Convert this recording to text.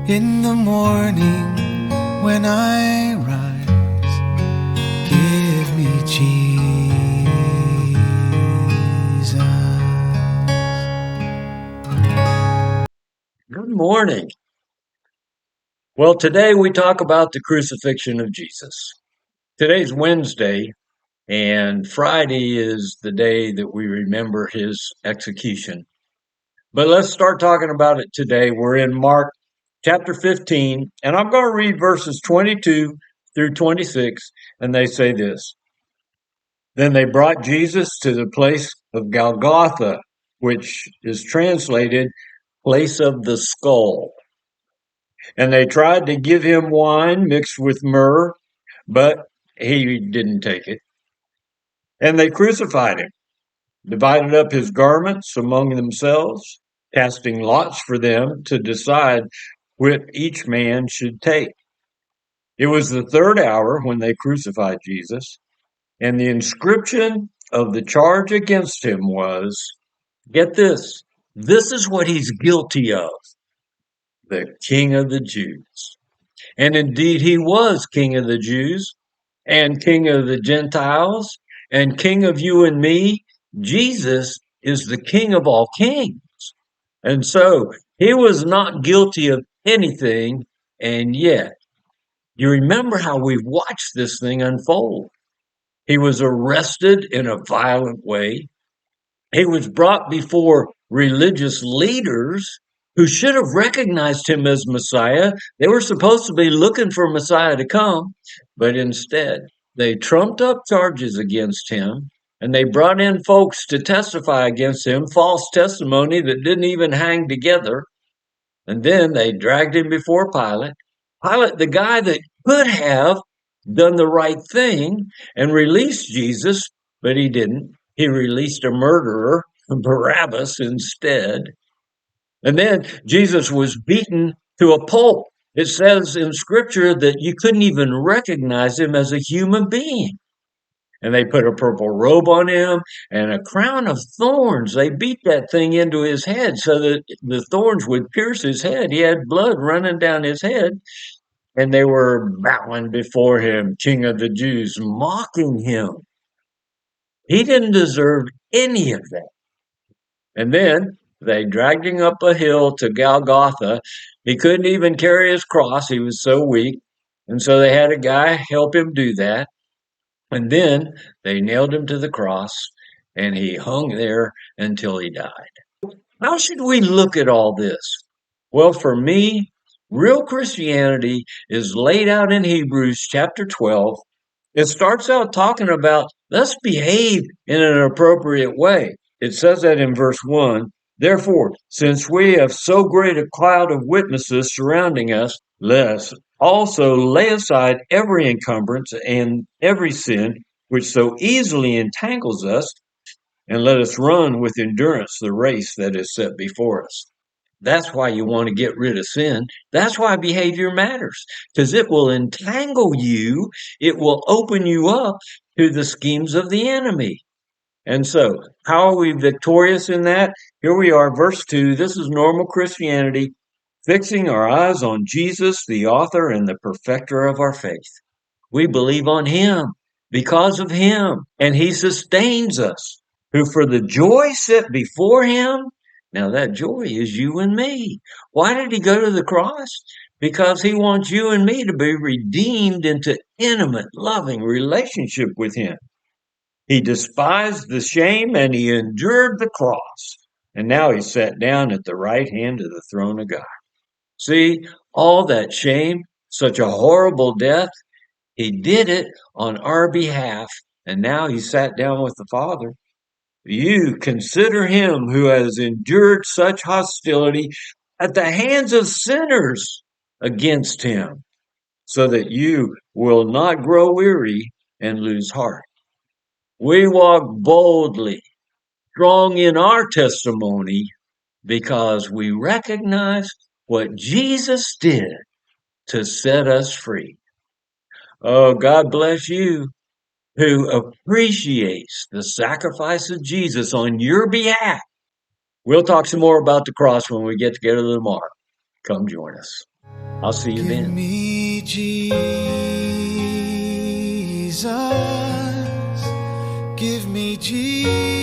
In the morning when I rise, give me Jesus. Good morning. Well, today we talk about the crucifixion of Jesus. Today's Wednesday, and Friday is the day that we remember his execution. But let's start talking about it today. We're in Mark chapter 15, and I'm going to read verses 22 through 26, and they say this. Then they brought Jesus to the place of Golgotha, which is translated place of the skull. And they tried to give him wine mixed with myrrh, but he didn't take it. And they crucified him, divided up his garments among themselves, casting lots for them to decide what each man should take. It was the third hour when they crucified Jesus, and the inscription of the charge against him was, get this is what he's guilty of, the King of the Jews. And indeed, he was King of the Jews and King of the Gentiles and King of you and me. Jesus is the King of all kings. And so he was not guilty of anything. And yet, you remember how we've watched this thing unfold. He was arrested in a violent way. He was brought before religious leaders who should have recognized him as Messiah. They were supposed to be looking for Messiah to come, but instead they trumped up charges against him, and they brought in folks to testify against him, false testimony that didn't even hang together. And then they dragged him before Pilate. Pilate, the guy that could have done the right thing and released Jesus, but he didn't. He released a murderer, Barabbas, instead. And then Jesus was beaten to a pulp. It says in scripture that you couldn't even recognize him as a human being. And they put a purple robe on him and a crown of thorns. They beat that thing into his head so that the thorns would pierce his head. He had blood running down his head. And they were bowing before him, King of the Jews, mocking him. He didn't deserve any of that. And then they dragged him up a hill to Golgotha. He couldn't even carry his cross. He was so weak. And so they had a guy help him do that. And then they nailed him to the cross, and he hung there until he died. How should we look at all this? Well, for me, real Christianity is laid out in Hebrews chapter 12. It starts out talking about let's behave in an appropriate way. It says that in verse 1. Therefore, since we have so great a cloud of witnesses surrounding us, let us also lay aside every encumbrance and every sin which so easily entangles us, and let us run with endurance the race that is set before us. That's why you want to get rid of sin. That's why behavior matters, because it will entangle you. It will open you up to the schemes of the enemy. And so, how are we victorious in that? Here we are, verse 2. This is normal Christianity, fixing our eyes on Jesus, the author and the perfecter of our faith. We believe on him because of him, and he sustains us, who for the joy set before him. Now that joy is you and me. Why did he go to the cross? Because he wants you and me to be redeemed into intimate, loving relationship with him. He despised the shame and he endured the cross. And now he's sat down at the right hand of the throne of God. See, all that shame, such a horrible death, he did it on our behalf. And now he sat down with the Father. You consider him who has endured such hostility at the hands of sinners against him, so that you will not grow weary and lose heart. We walk boldly, strong in our testimony, because we recognize what Jesus did to set us free. Oh, God bless you who appreciates the sacrifice of Jesus on your behalf. We'll talk some more about the cross when we get together tomorrow. Come join us. I'll see you Give then. me Jesus. Give me Jesus.